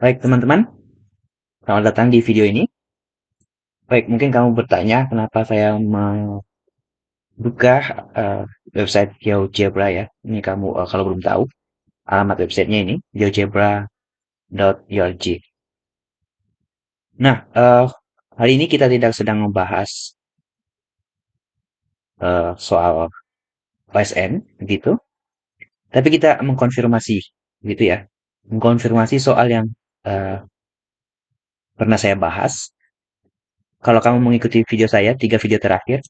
Baik, teman-teman, selamat datang di video ini. Baik, mungkin kamu bertanya kenapa saya membuka eh, website GeoGebra ya. Ini kamu kalau belum tahu, alamat websitenya ini geogebra.org. Nah, hari ini kita tidak sedang membahas soal OSN gitu, tapi kita mengkonfirmasi gitu ya. Mengkonfirmasi soal yang eh, pernah saya bahas. Kalau kamu mengikuti video saya, 3 video terakhir,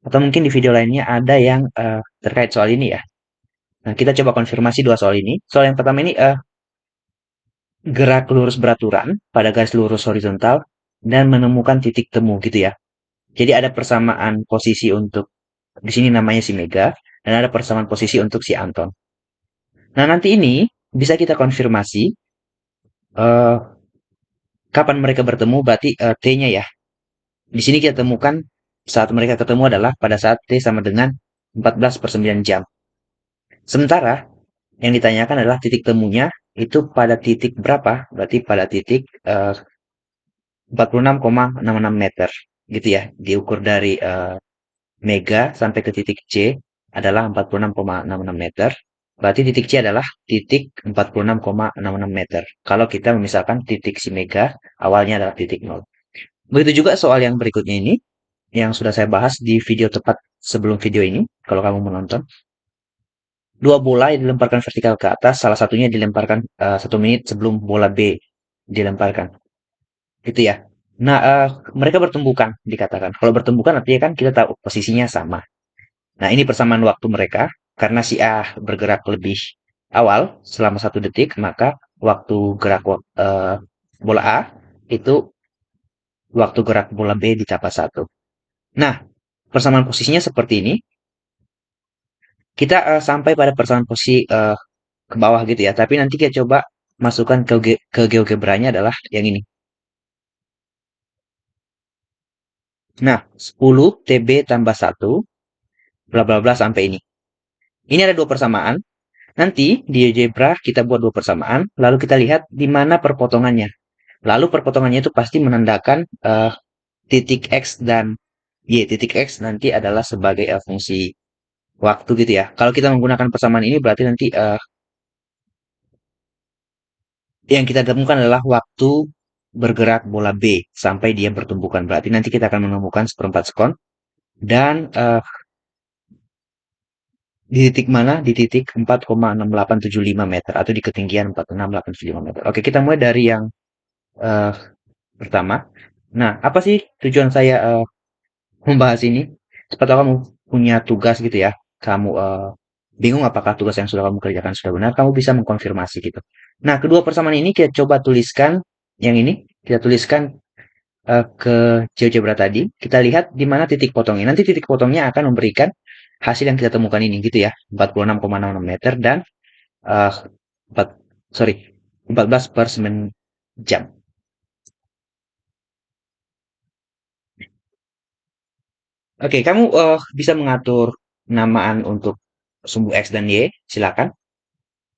atau mungkin di video lainnya ada yang terkait soal ini ya. Nah, kita coba konfirmasi 2 soal ini. Soal yang pertama ini gerak lurus beraturan pada garis lurus horizontal dan menemukan titik temu gitu ya. Jadi ada persamaan posisi untuk di sini namanya si Mega dan ada persamaan posisi untuk si Anton. Nah, nanti ini bisa kita konfirmasi eh, kapan mereka bertemu berarti T-nya ya. Di sini kita temukan saat mereka ketemu adalah pada saat T sama dengan 14/9 jam. Sementara yang ditanyakan adalah titik temunya itu pada titik berapa? Berarti pada titik 46,66 meter gitu ya. Diukur dari Mega sampai ke titik C adalah 46,66 meter. Berarti titik C adalah titik 46,66 meter. Kalau kita memisahkan titik si Mega awalnya adalah titik nol. Begitu juga soal yang berikutnya ini yang sudah saya bahas di video tepat sebelum video ini kalau kamu menonton. Dua bola yang dilemparkan vertikal ke atas, salah satunya dilemparkan 1 menit sebelum bola B dilemparkan. Gitu ya. Nah, mereka bertumbukan dikatakan. Kalau bertumbukan artinya kan kita tahu posisinya sama. Nah, ini persamaan waktu mereka. Karena si A bergerak lebih awal selama 1 detik, maka waktu gerak bola A itu waktu gerak bola B ditambah 1. Nah, persamaan posisinya seperti ini. Kita sampai pada persamaan posisi ke bawah gitu ya. Tapi nanti kita coba masukkan ke GeoGebra-nya adalah yang ini. Nah, 10 TB tambah 1 bla bla bla sampai ini. Ini ada 2 persamaan. Nanti di GeoGebra kita buat 2 persamaan, lalu kita lihat di mana perpotongannya. Lalu perpotongannya itu pasti menandakan titik X dan Y. Titik X nanti adalah sebagai fungsi waktu gitu ya. Kalau kita menggunakan persamaan ini berarti nanti yang kita temukan adalah waktu bergerak bola B sampai dia bertumbukan. Berarti nanti kita akan menemukan seperempat sekon dan di titik mana? Di titik 4,6875 meter atau di ketinggian 46875 meter. Oke, kita mulai dari yang eh, pertama. Nah, apa sih tujuan saya membahas ini? Siapa tahu kamu punya tugas gitu ya. Kamu bingung apakah tugas yang sudah kamu kerjakan sudah benar, kamu bisa mengkonfirmasi gitu. Nah, kedua persamaan ini kita coba tuliskan yang ini. Kita tuliskan ke GeoGebra tadi, kita lihat di mana titik potongnya. Nanti titik potongnya akan memberikan hasil yang kita temukan ini gitu ya, 46,66 meter dan eh 4 sorry 14/9 jam. Oke, kamu bisa mengatur namaan untuk sumbu X dan Y, silakan.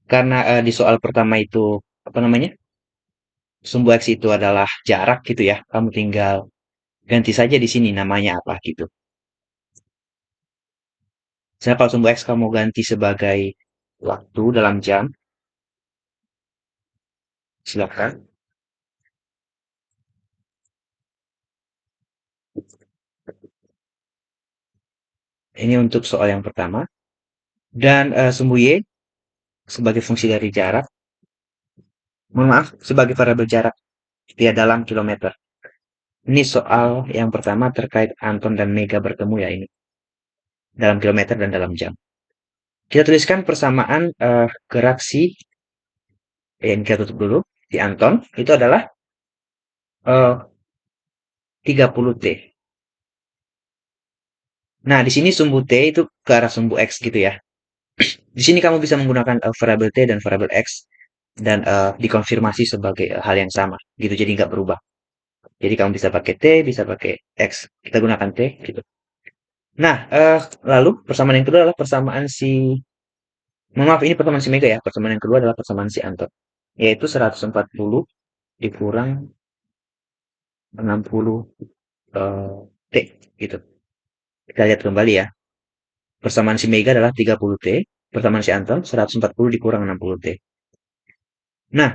Karena di soal pertama itu apa namanya? Sumbu X itu adalah jarak gitu ya. Kamu tinggal ganti saja di sini namanya apa gitu. Misalnya kalau sumbu X kamu ganti sebagai waktu dalam jam, silakan. Ini untuk soal yang pertama. Dan sumbu Y sebagai fungsi dari jarak, mohon maaf, sebagai variabel jarak dia dalam kilometer. Ini soal yang pertama terkait Anton dan Mega bertemu ya ini. Dalam kilometer dan dalam jam. Kita tuliskan persamaan gerak si, yang kita tutup dulu, si Anton, itu adalah 30 T. Nah, di sini sumbu T itu ke arah sumbu X gitu ya. Di sini kamu bisa menggunakan variabel T dan variabel X dan dikonfirmasi sebagai hal yang sama gitu jadi nggak berubah. Jadi kamu bisa pakai T, bisa pakai X. Kita gunakan T gitu. Nah, lalu persamaan yang kedua adalah persamaan si mohon maaf ini persamaan si Mega ya. Persamaan yang kedua adalah persamaan si Anton. Yaitu 140 dikurang 60 T gitu. Kita lihat kembali ya. Persamaan si Mega adalah 30 T, persamaan si Anton 140 dikurang 60 T. Nah,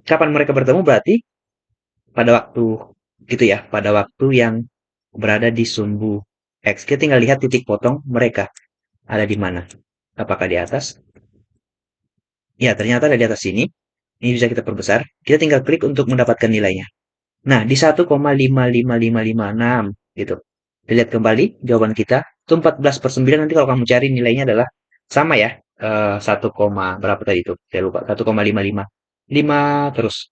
kapan mereka bertemu berarti pada waktu gitu ya, pada waktu yang berada di sumbu X. Kita tinggal lihat titik potong mereka ada di mana. Apakah di atas? Ya, ternyata ada di atas sini. Ini bisa kita perbesar. Kita tinggal klik untuk mendapatkan nilainya. Nah, di 1,55556 gitu. Dilihat kembali jawaban kita. Itu 14/9. Nanti kalau kamu cari nilainya adalah sama ya. 1, berapa tadi itu? Saya lupa. 1,55. 5 terus.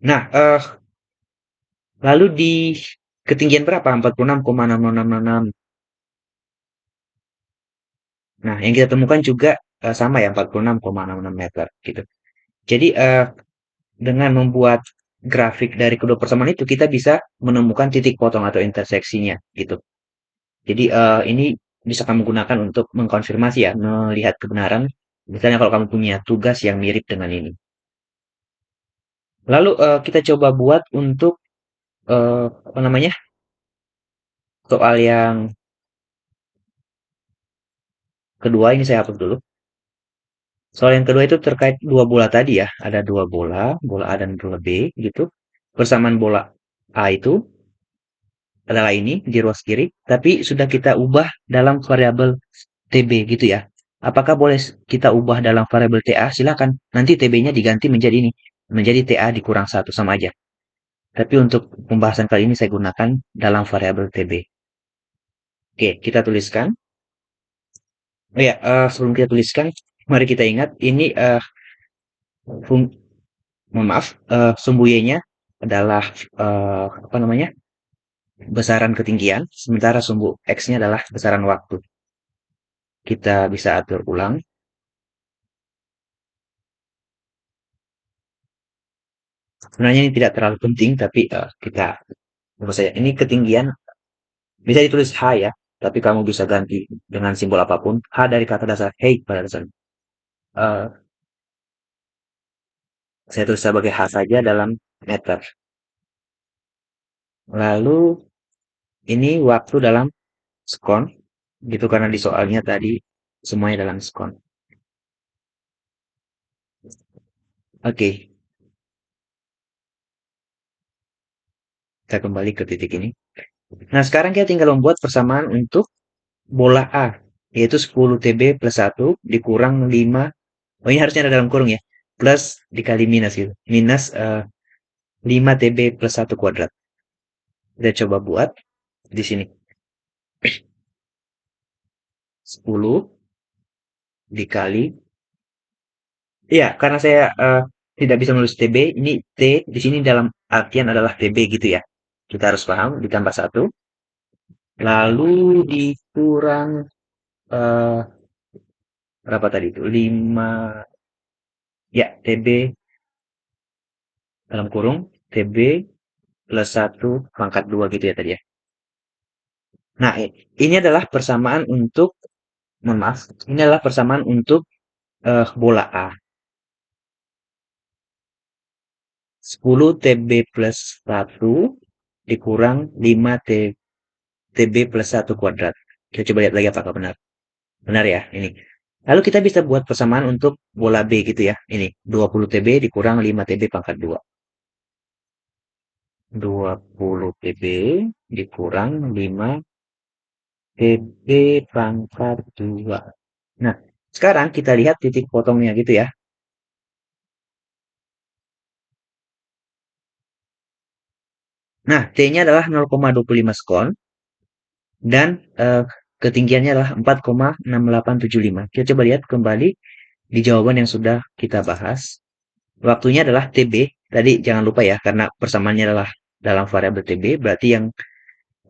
Nah, lalu di ketinggian berapa? 46,66666. Nah, yang kita temukan juga sama ya, 46,66 meter gitu. Jadi, dengan membuat grafik dari kedua persamaan itu, kita bisa menemukan titik potong atau interseksinya gitu. Jadi, ini bisa kamu gunakan untuk mengkonfirmasi ya, melihat kebenaran. Misalnya kalau kamu punya tugas yang mirip dengan ini. Lalu kita coba buat untuk apa namanya? Soal yang kedua ini saya hapus dulu. Soal yang kedua itu terkait dua bola tadi ya. Ada dua bola, bola A dan bola B gitu. Persamaan bola A itu adalah ini di ruas kiri, tapi sudah kita ubah dalam variabel TB gitu ya. Apakah boleh kita ubah dalam variabel TA? Silakan. Nanti TB-nya diganti menjadi ini, menjadi TA dikurang satu sama aja. Tapi untuk pembahasan kali ini saya gunakan dalam variabel TB. Oke, kita tuliskan. Oh ya, sebelum kita tuliskan, mari kita ingat ini fung, mohon maaf, sumbu Y-nya adalah apa namanya? Besaran ketinggian, sementara sumbu X-nya adalah besaran waktu. Kita bisa atur ulang. Sebenarnya ini tidak terlalu penting, tapi kita menurut saya ini ketinggian bisa ditulis H ya, tapi kamu bisa ganti dengan simbol apapun. H dari kata dasar hey pada dasarnya. Eh, saya tulis sebagai H saja dalam meter. Lalu ini waktu dalam skon, gitu karena di soalnya tadi semuanya dalam skon. Oke, kita kembali ke titik ini. Nah, sekarang kita tinggal membuat persamaan untuk bola A, yaitu 10 TB plus 1 dikurang 5. Oh, ini harusnya ada dalam kurung ya. Plus dikali minus gitu. Minus 5 TB plus 1 kuadrat. Kita coba buat di sini. 10 dikali. Iya, karena saya tidak bisa menulis TB, ini T di sini dalam artian adalah TB gitu ya. Kita harus paham, ditambah 1. Lalu dikurang eh, berapa tadi itu? 5 ya, TB dalam kurung TB plus 1 pangkat 2 gitu ya tadi ya. Nah, ini adalah persamaan untuk, mohon maaf, ini adalah persamaan untuk bola A. 10 TB plus 1 dikurang 5 TB plus 1 kuadrat. Kita coba lihat lagi apakah benar. Benar ya, ini. Lalu kita bisa buat persamaan untuk bola B gitu ya. Ini, 20 TB dikurang 5 TB pangkat 2. 20 TB dikurang 5 TB pangkat 2. Nah, sekarang kita lihat titik potongnya gitu ya. Nah, T-nya adalah 0,25 skon dan ketinggiannya adalah 4,6875. Kita coba lihat kembali di jawaban yang sudah kita bahas. Waktunya adalah TB. Tadi jangan lupa ya, karena persamaannya adalah dalam variabel TB, berarti yang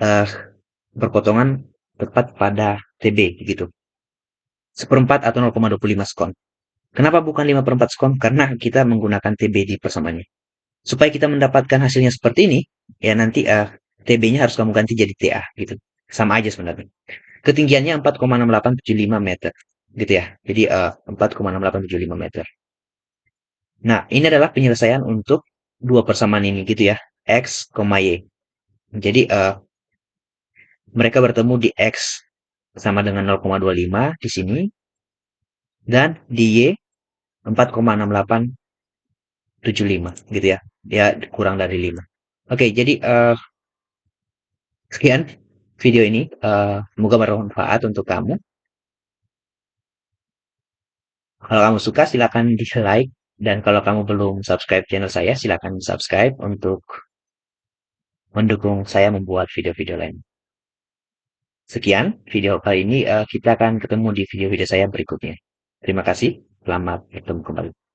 eh, berpotongan tepat pada TB gitu. Seperempat atau 0,25 skon. Kenapa bukan 5/4 skon? Karena kita menggunakan TB di persamaannya. Supaya kita mendapatkan hasilnya seperti ini, ya nanti TB-nya harus kamu ganti jadi TA gitu. Sama aja sebenarnya. Ketinggiannya 4,6875 meter gitu ya. Jadi 4,6875 meter. Nah, ini adalah penyelesaian untuk dua persamaan ini gitu ya, X, Y. Jadi, mereka bertemu di X sama dengan 0,25 di sini, dan di Y 4,6875 gitu ya. Dia kurang dari 5. Oke, jadi sekian video ini. Semoga bermanfaat untuk kamu. Kalau kamu suka silakan di-like, dan kalau kamu belum subscribe channel saya silakan subscribe untuk mendukung saya membuat video-video lain. Sekian video kali ini, kita akan ketemu di video-video saya berikutnya. Terima kasih, selamat bertemu kembali.